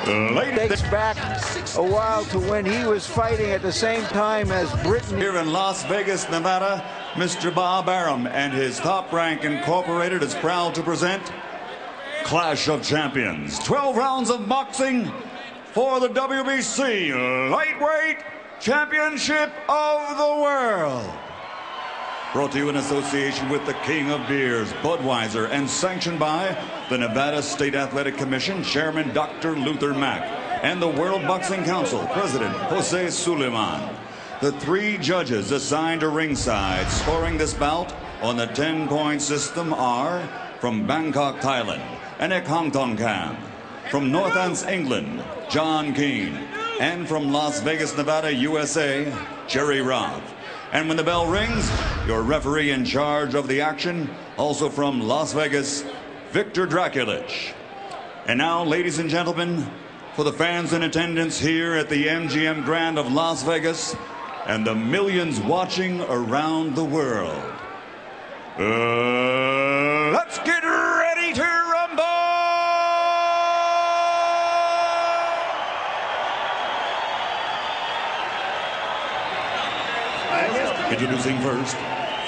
Dates back a while to when he was fighting at the same time as Britain. Here in Las Vegas, Nevada, Mr. Bob Arum and his Top Rank Incorporated is proud to present Clash of Champions. 12 rounds of boxing for the WBC Lightweight Championship of the World. Brought to you in association with the King of Beers, Budweiser, and sanctioned by the Nevada State Athletic Commission, Chairman Dr. Luther Mack, and the World Boxing Council, President Jose Suleiman. The 3 judges assigned to ringside scoring this bout on the 10-point system are from Bangkok, Thailand, Anek Hongtongkam, from Northants, England, John Keane, and from Las Vegas, Nevada, USA, Jerry Roth. And when the bell rings, your referee in charge of the action, also from Las Vegas, Victor Draculich. And now, ladies and gentlemen, for the fans in attendance here at the MGM Grand of Las Vegas and the millions watching around the world, let's get ready to rumble! Introducing first,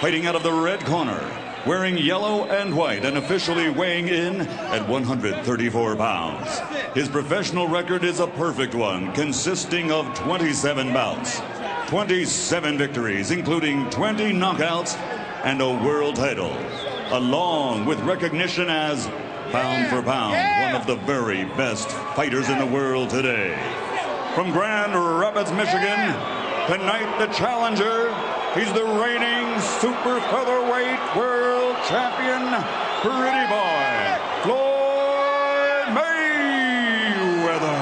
fighting out of the red corner, wearing yellow and white and officially weighing in at 134 pounds. His professional record is a perfect one, consisting of 27 bouts, 27 victories, including 20 knockouts and a world title, along with recognition as pound for pound, one of the very best fighters in the world today. From Grand Rapids, Michigan, tonight the challenger, he's the reigning super featherweight world champion, pretty boy, Floyd Mayweather.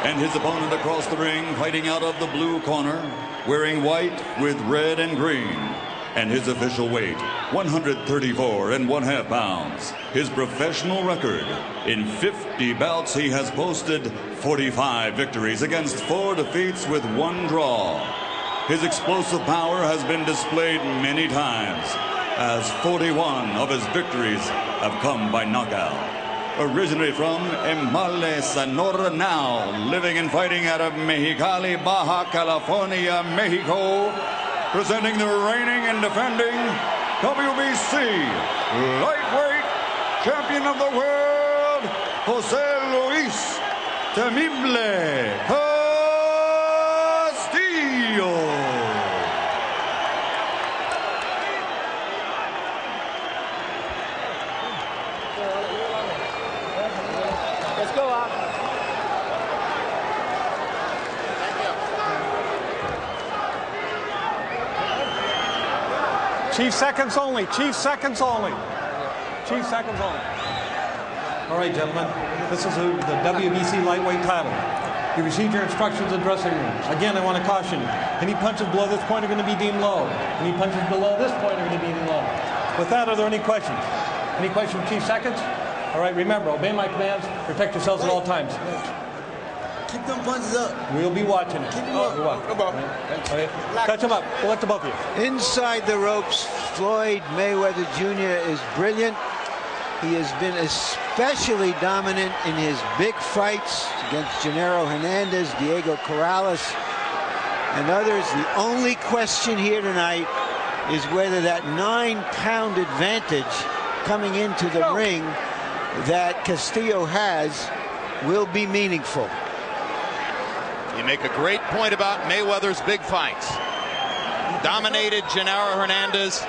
And his opponent across the ring, fighting out of the blue corner, wearing white with red and green. And his official weight, 134.5 pounds. His professional record, in 50 bouts, he has posted 45 victories against 4 defeats with 1 draw. His explosive power has been displayed many times, as 41 of his victories have come by knockout. Originally from Emale, Sonora, now living and fighting out of Mexicali, Baja California, Mexico, presenting the reigning and defending WBC Lightweight Champion of the World, Jose Luis Temible Castillo. Let's go out. Chief, seconds only. Chief, seconds only. Chief, seconds only. All right, gentlemen. This is the WBC lightweight title. You received your instructions in the dressing room. Again, I want to caution you. Any punches below this point are going to be deemed low. Any punches below this point are going to be deemed low. With that, are there any questions? Any questions, Chief Seconds? All right, remember, obey my commands. Protect yourselves at all times. Keep them punches up. We'll be watching it. Keep them up. Okay. Touch them up. We'll let the both of you. Inside the ropes, Floyd Mayweather Jr. is brilliant. He has been especially dominant in his big fights against Gennaro Hernandez, Diego Corrales, and others. The only question here tonight is whether that 9-pound advantage coming into the ring that Castillo has will be meaningful. You make a great point about Mayweather's big fights. Dominated Gennaro Hernandez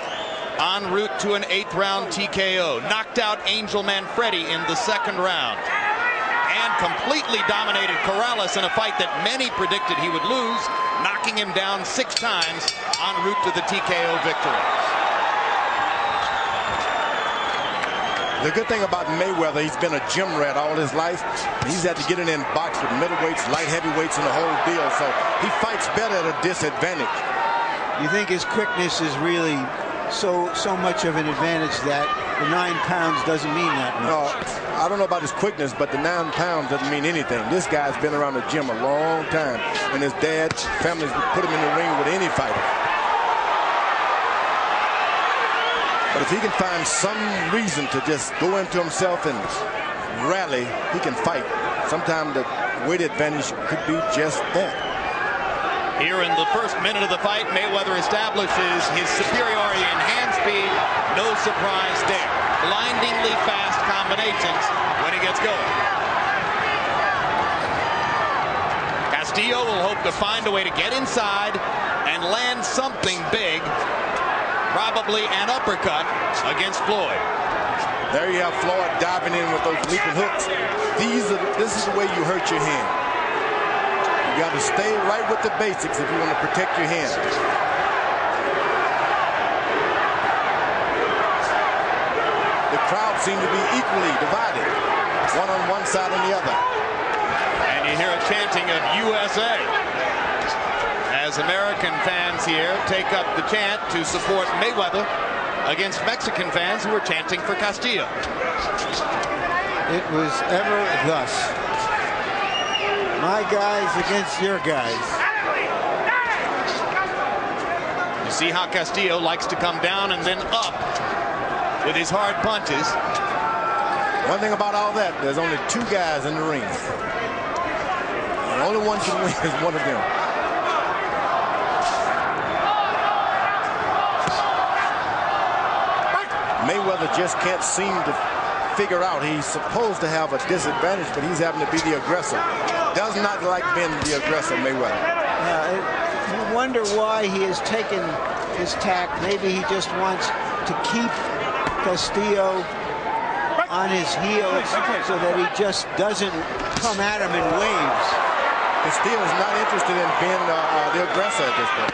en route to an 8th-round TKO. Knocked out Angel Manfredi in the 2nd round. And completely dominated Corrales in a fight that many predicted he would lose, knocking him down 6 times en route to the TKO victory. The good thing about Mayweather, he's been a gym rat all his life. He's had to get in and box with middleweights, light heavyweights, and the whole deal. So he fights better at a disadvantage. You think his quickness is really so much of an advantage that the 9 pounds doesn't mean that much? No, I don't know about his quickness, but the 9 pounds doesn't mean anything. This guy's been around the gym a long time, and his dad's family's put him in the ring with any fighter. But if he can find some reason to just go into himself and rally, he can fight. Sometimes the weight advantage could be just that. Here in the first minute of the fight, Mayweather establishes his superiority in hand speed. No surprise there. Blindingly fast combinations when he gets going. Castillo will hope to find a way to get inside and land something big, probably an uppercut against Floyd. There you have Floyd diving in with those leaping hooks. This is the way you hurt your hand. You got to stay right with the basics if you want to protect your hand. The crowd seemed to be equally divided, one on one side and the other. And you hear a chanting of USA as American fans here take up the chant to support Mayweather against Mexican fans who are chanting for Castillo. It was ever thus. My guys against your guys. You see how Castillo likes to come down and then up with his hard punches. One thing about all that, there's only two guys in the ring. And only one can win is one of them. Mayweather just can't seem to figure out. He's supposed to have a disadvantage, but he's having to be the aggressor. Does not like being the aggressor, Mayweather. You wonder why he has taken his tack. Maybe he just wants to keep Castillo on his heels so that he just doesn't come at him in waves. Castillo is not interested in being the aggressor at this point.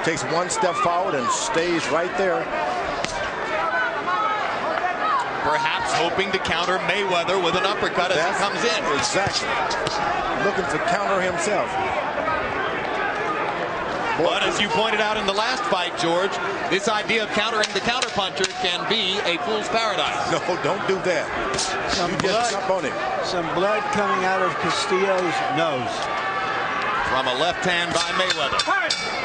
Takes one step forward and stays right there. Perhaps hoping to counter Mayweather with an uppercut as he comes in. Exactly. Looking to counter himself. But as you pointed out in the last fight, George, this idea of countering the counterpuncher can be a fool's paradise. No, don't do that. Just jump on it. Some blood coming out of Castillo's nose. From a left hand by Mayweather.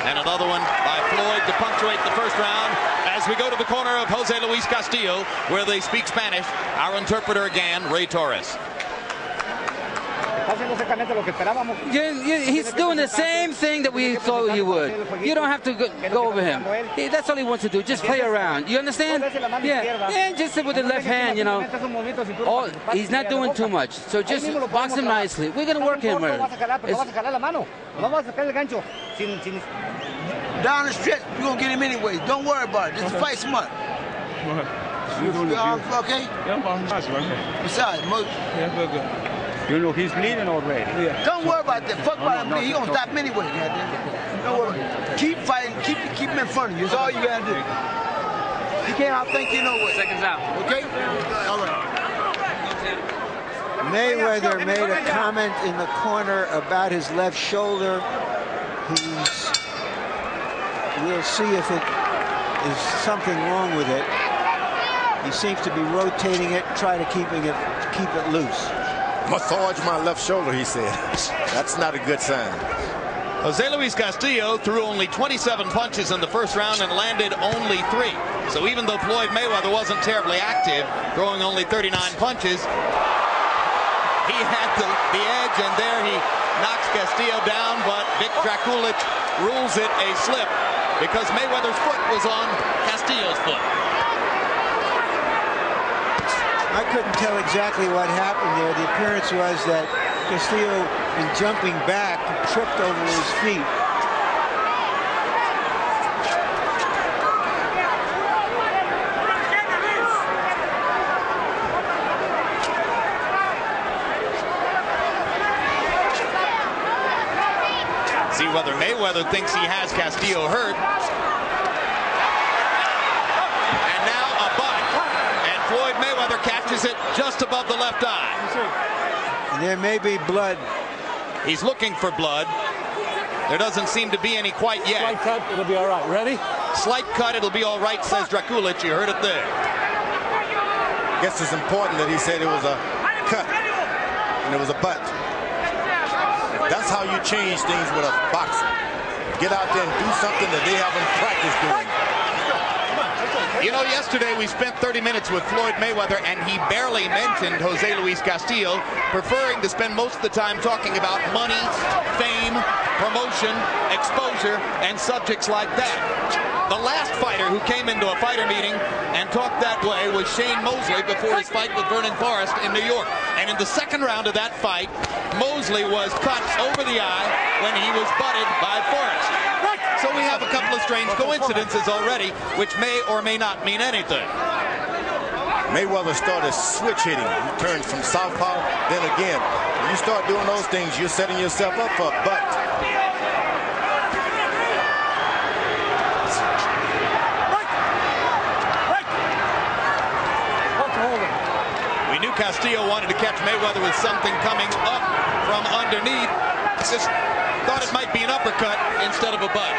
And another one by Floyd to punctuate the first round. As we go to the corner of Jose Luis Castillo, where they speak Spanish, our interpreter again, Ray Torres. He's doing the same thing that we thought he would. You don't have to go over him. That's all he wants to do. Just play around. You understand? Yeah, just with the left hand, you know. He's not doing too much. So just box him nicely. We're going to work him. Down the stretch, we're going to get him anyway. Don't worry about it. Just fight smart. Okay? Besides, you know, he's bleeding already. Yeah. Don't worry about that. Fuck about him. He's going to stop him anyway. Don't worry. Keep fighting. Keep him in front of you. That's all you got to do. You can't outthink you know what. Seconds out. Okay? All right. Mayweather made a comment in the corner about his left shoulder. We'll see if it is something wrong with it. He seems to be rotating it, try to keep it loose. Massage my left shoulder, he said. That's not a good sign. Jose Luis Castillo threw only 27 punches in the first round and landed only 3. So even though Floyd Mayweather wasn't terribly active, throwing only 39 punches, he had the edge, and there he knocks Castillo down, but Vic Draculich rules it a slip because Mayweather's foot was on Castillo's foot. I couldn't tell exactly what happened there. The appearance was that Castillo, in jumping back, tripped over his feet. See whether Mayweather thinks he has Castillo hurt. And now a butt. And Floyd Mayweather catches it just above the left eye. There may be blood. He's looking for blood. There doesn't seem to be any quite yet. Slight cut, it'll be all right. Ready? Slight cut, it'll be all right, says Draculich. You heard it there. I guess it's important that he said it was a cut and it was a butt. That's how you change things with a boxer. Get out there and do something that they haven't practiced doing. You know, yesterday we spent 30 minutes with Floyd Mayweather, and he barely mentioned Jose Luis Castillo, preferring to spend most of the time talking about money, fame, promotion, exposure, and subjects like that. The last fighter who came into a fighter meeting and talked that way was Shane Mosley before his fight with Vernon Forrest in New York. And in the second round of that fight, Mosley was cut over the eye when he was butted by Forrest. So we have a couple of strange coincidences already, which may or may not mean anything. Mayweather started switch hitting. He turned from southpaw. Then again, when you start doing those things, you're setting yourself up for a butt. We knew Castillo wanted to catch Mayweather with something coming up from underneath. Just thought it might be an uppercut instead of a butt.